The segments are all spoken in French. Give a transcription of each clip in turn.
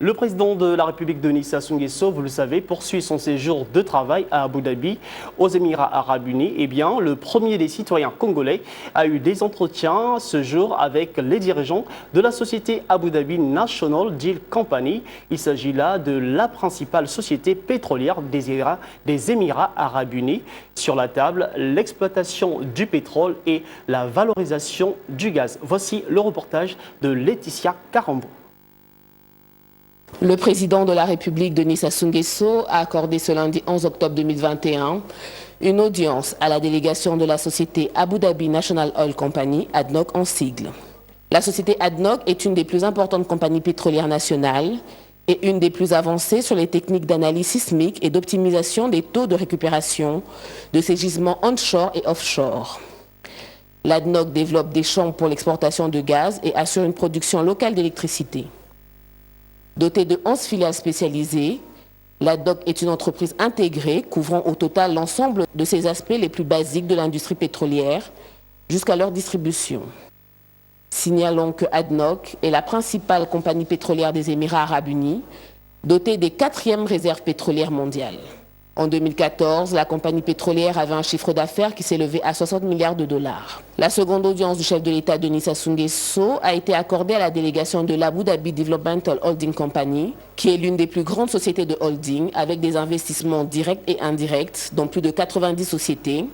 Le président de la République, Denis Sassou Nguesso, vous le savez, poursuit son séjour de travail à Abu Dhabi, aux Émirats Arabes Unis. Eh bien, le premier des citoyens congolais a eu des entretiens ce jour avec les dirigeants de la société Abu Dhabi National Deal Company. Il s'agit là de la principale société pétrolière des Émirats Arabes Unis. Sur la table, l'exploitation du pétrole et la valorisation du gaz. Voici le reportage de Laetitia Carambo. Le président de la République, Denis Sassou Nguesso, a accordé ce lundi 11 octobre 2021 une audience à la délégation de la société Abu Dhabi National Oil Company, ADNOC en sigle. La société ADNOC est une des plus importantes compagnies pétrolières nationales et une des plus avancées sur les techniques d'analyse sismique et d'optimisation des taux de récupération de ces gisements onshore et offshore. L'ADNOC développe des champs pour l'exportation de gaz et assure une production locale d'électricité. Dotée de 11 filiales spécialisées, l'ADNOC est une entreprise intégrée couvrant au total l'ensemble de ses aspects les plus basiques de l'industrie pétrolière jusqu'à leur distribution. Signalons que ADNOC est la principale compagnie pétrolière des Émirats Arabes Unis, dotée des 4e réserves pétrolières mondiales. En 2014, la compagnie pétrolière avait un chiffre d'affaires qui s'élevait à 60 milliards de dollars. La seconde audience du chef de l'État Denis Sassou Nguesso a été accordée à la délégation de l'Abu Dhabi Developmental Holding Company, qui est l'une des plus grandes sociétés de holding avec des investissements directs et indirects dans plus de 90 sociétés,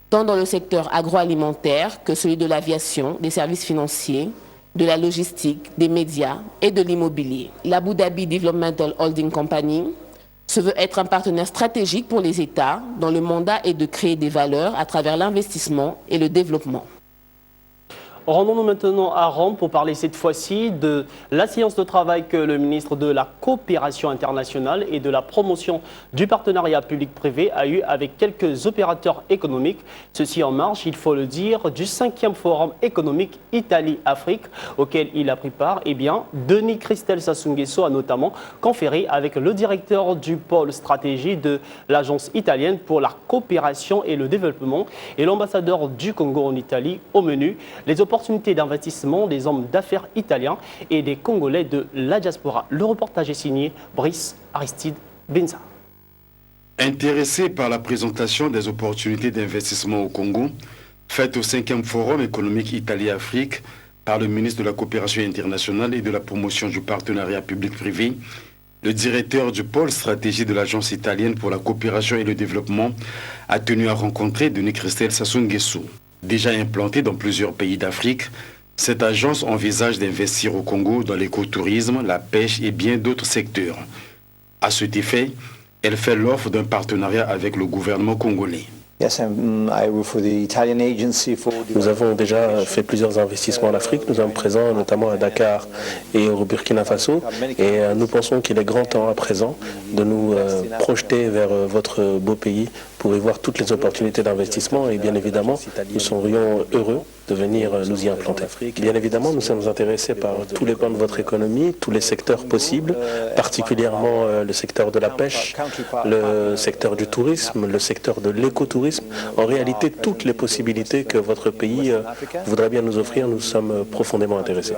tant dans le secteur agroalimentaire que celui de l'aviation, des services financiers, de la logistique, des médias et de l'immobilier. L'Abu Dhabi Developmental Holding Company se veut être un partenaire stratégique pour les États dont le mandat est de créer des valeurs à travers l'investissement et le développement. Rendons-nous maintenant à Rome pour parler cette fois-ci de la séance de travail que le ministre de la Coopération internationale et de la promotion du partenariat public-privé a eu avec quelques opérateurs économiques. Ceci en marge, il faut le dire, du 5e Forum économique Italie-Afrique auquel il a pris part. Eh bien, Denis Christel Sassou Nguesso a notamment conféré avec le directeur du pôle stratégie de l'Agence italienne pour la coopération et le développement et l'ambassadeur du Congo en Italie. Au menu, les opportunités d'investissement des hommes d'affaires italiens et des Congolais de la diaspora. Le reportage est signé Brice Aristide Benza. Intéressé par la présentation des opportunités d'investissement au Congo, faite au 5e Forum économique Italie-Afrique par le ministre de la Coopération internationale et de la promotion du partenariat public-privé, le directeur du pôle stratégie de l'Agence italienne pour la coopération et le développement a tenu à rencontrer Denis Christel Sassou Nguesso. Déjà implantée dans plusieurs pays d'Afrique, cette agence envisage d'investir au Congo dans l'écotourisme, la pêche et bien d'autres secteurs. À cet effet, elle fait l'offre d'un partenariat avec le gouvernement congolais. Nous avons déjà fait plusieurs investissements en Afrique. Nous sommes présents notamment à Dakar et au Burkina Faso. Et nous pensons qu'il est grand temps à présent de nous projeter vers votre beau pays pour y voir toutes les opportunités d'investissement. Et bien évidemment, nous serions heureux de venir nous y implanter. Bien évidemment, nous sommes intéressés par tous les pans de votre économie, tous les secteurs possibles, particulièrement le secteur de la pêche, le secteur du tourisme, le secteur de l'écotourisme. En réalité, toutes les possibilités que votre pays voudrait bien nous offrir, nous sommes profondément intéressés.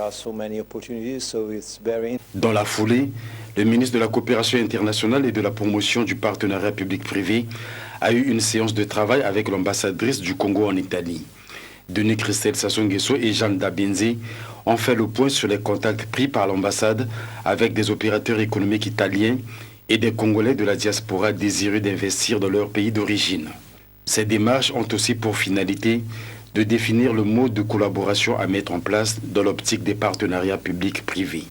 Dans la foulée, le ministre de la Coopération internationale et de la promotion du partenariat public-privé a eu une séance de travail avec l'ambassadrice du Congo en Italie. Denis Christel Sassou Nguesso et Jeanne Dabenze ont fait le point sur les contacts pris par l'ambassade avec des opérateurs économiques italiens et des Congolais de la diaspora désireux d'investir dans leur pays d'origine. Ces démarches ont aussi pour finalité de définir le mode de collaboration à mettre en place dans l'optique des partenariats publics-privés.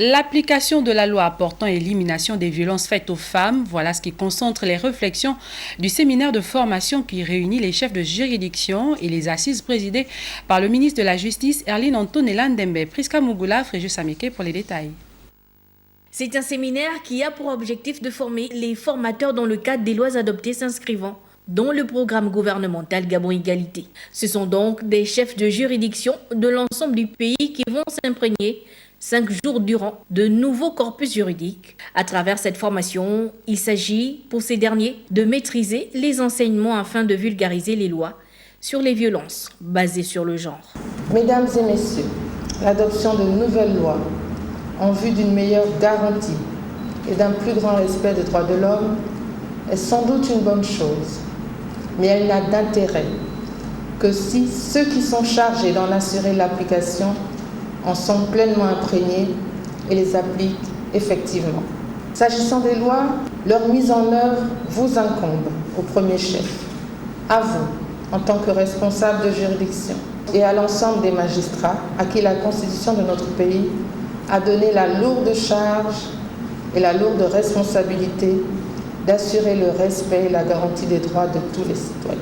L'application de la loi portant élimination des violences faites aux femmes, voilà ce qui concentre les réflexions du séminaire de formation qui réunit les chefs de juridiction et les assises présidées par le ministre de la Justice, Erline Antonella Ndembe. Priska Mugula, Fréjus Sameke pour les détails. C'est un séminaire qui a pour objectif de former les formateurs dans le cadre des lois adoptées s'inscrivant dans le programme gouvernemental Gabon Égalité. Ce sont donc des chefs de juridiction de l'ensemble du pays qui vont s'imprégner 5 jours durant de nouveaux corpus juridiques. À travers cette formation, il s'agit pour ces derniers de maîtriser les enseignements afin de vulgariser les lois sur les violences basées sur le genre. Mesdames et messieurs, l'adoption de nouvelles lois en vue d'une meilleure garantie et d'un plus grand respect des droits de l'homme est sans doute une bonne chose, mais elle n'a d'intérêt que si ceux qui sont chargés d'en assurer l'application en sont pleinement imprégnés et les appliquent effectivement. S'agissant des lois, leur mise en œuvre vous incombe au premier chef, à vous en tant que responsable de juridiction et à l'ensemble des magistrats à qui la Constitution de notre pays a donné la lourde charge et la lourde responsabilité d'assurer le respect et la garantie des droits de tous les citoyens.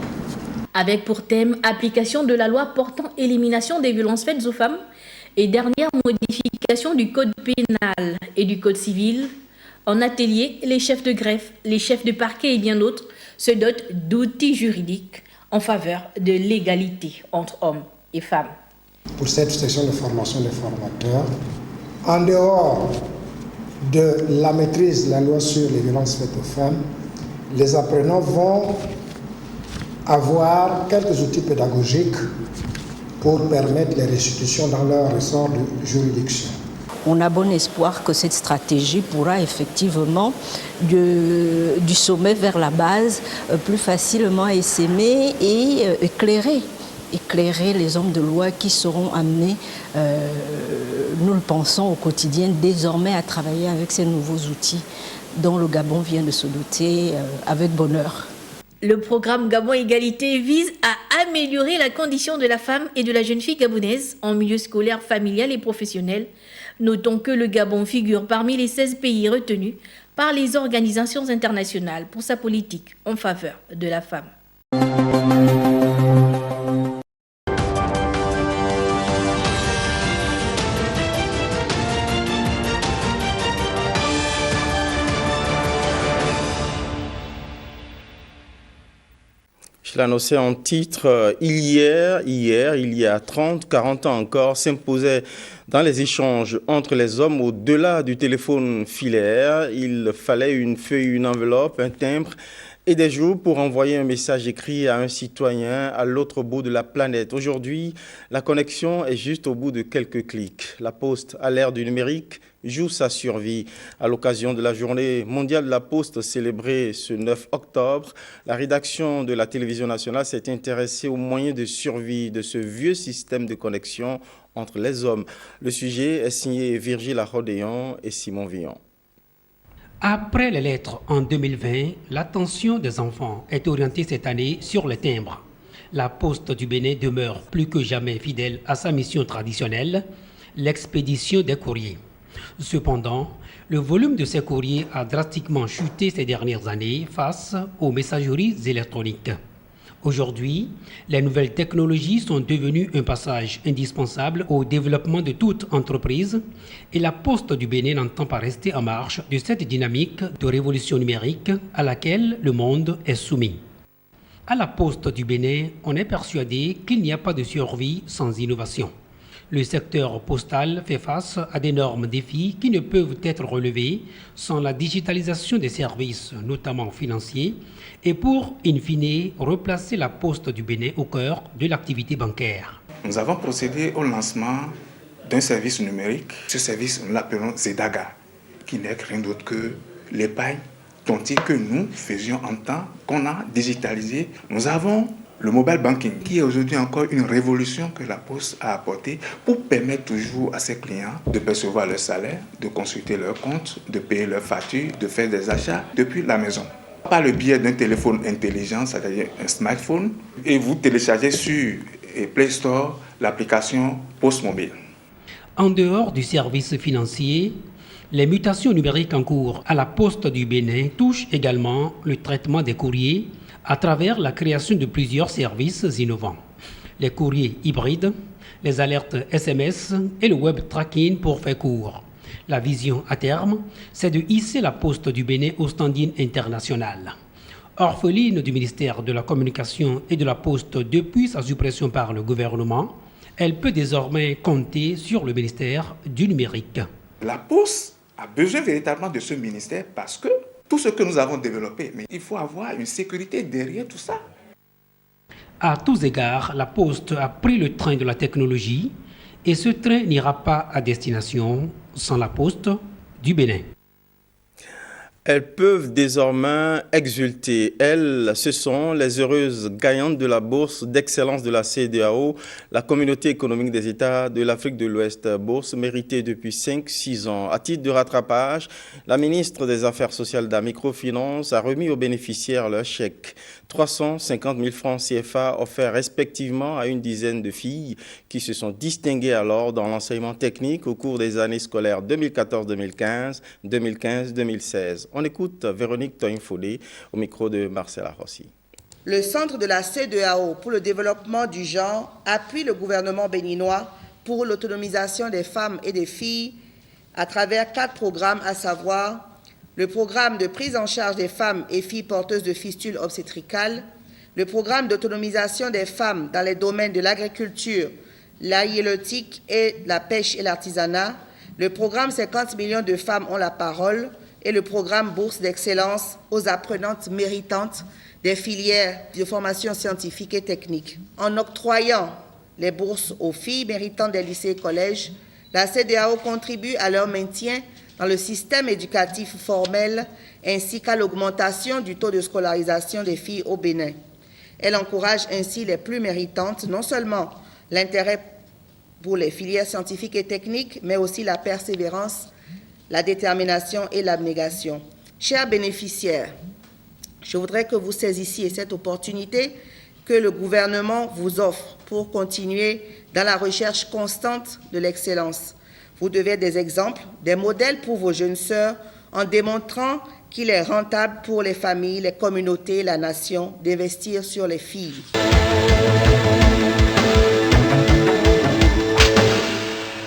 Avec pour thème application de la loi portant élimination des violences faites aux femmes et dernière modification du code pénal et du code civil, en atelier, les chefs de greffe, les chefs de parquet et bien d'autres se dotent d'outils juridiques en faveur de l'égalité entre hommes et femmes. Pour cette session de formation des formateurs, en dehors de la maîtrise de la loi sur les violences faites aux femmes, les apprenants vont avoir quelques outils pédagogiques pour permettre les restitutions dans leur ressort de juridiction. On a bon espoir que cette stratégie pourra effectivement du sommet vers la base plus facilement essaimer et éclairer les hommes de loi qui seront amenés, nous le pensons au quotidien, désormais à travailler avec ces nouveaux outils dont le Gabon vient de se doter avec bonheur. Le programme Gabon Égalité vise à améliorer la condition de la femme et de la jeune fille gabonaise en milieu scolaire, familial et professionnel. Notons que le Gabon figure parmi les 16 pays retenus par les organisations internationales pour sa politique en faveur de la femme. Je l'annonçais en titre, hier, il y a 30, 40 ans encore, s'imposait dans les échanges entre les hommes au-delà du téléphone filaire. Il fallait une feuille, une enveloppe, un timbre et des jours pour envoyer un message écrit à un citoyen à l'autre bout de la planète. Aujourd'hui, la connexion est juste au bout de quelques clics. La Poste, à l'ère du numérique, joue sa survie. À l'occasion de la journée mondiale de la Poste célébrée ce 9 octobre, la rédaction de la télévision nationale s'est intéressée aux moyens de survie de ce vieux système de connexion entre les hommes. Le sujet est signé Virgile Arodéon et Simon Villon. Après les lettres en 2020, l'attention des enfants est orientée cette année sur les timbres. La Poste du Bénin demeure plus que jamais fidèle à sa mission traditionnelle, l'expédition des courriers. Cependant, le volume de ces courriers a drastiquement chuté ces dernières années face aux messageries électroniques. Aujourd'hui, les nouvelles technologies sont devenues un passage indispensable au développement de toute entreprise et la Poste du Bénin n'entend pas rester en marche de cette dynamique de révolution numérique à laquelle le monde est soumis. À la Poste du Bénin, on est persuadé qu'il n'y a pas de survie sans innovation. Le secteur postal fait face à d'énormes défis qui ne peuvent être relevés sans la digitalisation des services, notamment financiers, et pour, in fine, replacer la Poste du Bénin au cœur de l'activité bancaire. Nous avons procédé au lancement d'un service numérique. Ce service, nous l'appelons Zedaga, qui n'est rien d'autre que l'épargne tontine que nous faisions en temps qu'on a digitalisé. Nous avons le mobile banking, qui est aujourd'hui encore une révolution que la Poste a apportée pour permettre toujours à ses clients de percevoir leur salaire, de consulter leurs comptes, de payer leurs factures, de faire des achats depuis la maison. Par le biais d'un téléphone intelligent, c'est-à-dire un smartphone, et vous téléchargez sur Play Store l'application Poste Mobile. En dehors du service financier, les mutations numériques en cours à la Poste du Bénin touchent également le traitement des courriers à travers la création de plusieurs services innovants. Les courriers hybrides, les alertes SMS et le web tracking pour faire court. La vision à terme, c'est de hisser la Poste du Bénin au standing international. Orpheline du ministère de la Communication et de la Poste depuis sa suppression par le gouvernement, elle peut désormais compter sur le ministère du numérique. La Poste a besoin véritablement de ce ministère parce que tout ce que nous avons développé, mais il faut avoir une sécurité derrière tout ça. À tous égards, la Poste a pris le train de la technologie et ce train n'ira pas à destination sans la Poste du Bénin. Elles peuvent désormais exulter. Elles, ce sont les heureuses gagnantes de la bourse d'excellence de la CEDEAO, la communauté économique des États de l'Afrique de l'Ouest, bourse méritée depuis 5-6 ans. À titre de rattrapage, la ministre des Affaires sociales de la microfinance a remis aux bénéficiaires leur chèque. 350 000 francs CFA offerts respectivement à une dizaine de filles qui se sont distinguées alors dans l'enseignement technique au cours des années scolaires 2014-2015, 2015-2016. On écoute Véronique Toinfodé au micro de Marcela Rossi. Le Centre de la CEDEAO pour le développement du genre appuie le gouvernement béninois pour l'autonomisation des femmes et des filles à travers 4 programmes, à savoir le programme de prise en charge des femmes et filles porteuses de fistules obstétricales, le programme d'autonomisation des femmes dans les domaines de l'agriculture, l'halieutique et la pêche et l'artisanat, le programme 50 millions de femmes ont la parole et le programme Bourse d'excellence aux apprenantes méritantes des filières de formation scientifique et technique. En octroyant les bourses aux filles méritantes des lycées et collèges, la CEDEAO contribue à leur maintien dans le système éducatif formel ainsi qu'à l'augmentation du taux de scolarisation des filles au Bénin. Elle encourage ainsi les plus méritantes, non seulement l'intérêt pour les filières scientifiques et techniques, mais aussi la persévérance, la détermination et l'abnégation. Chers bénéficiaires, je voudrais que vous saisissiez cette opportunité que le gouvernement vous offre pour continuer dans la recherche constante de l'excellence. Vous devez être des exemples, des modèles pour vos jeunes sœurs en démontrant qu'il est rentable pour les familles, les communautés, la nation d'investir sur les filles.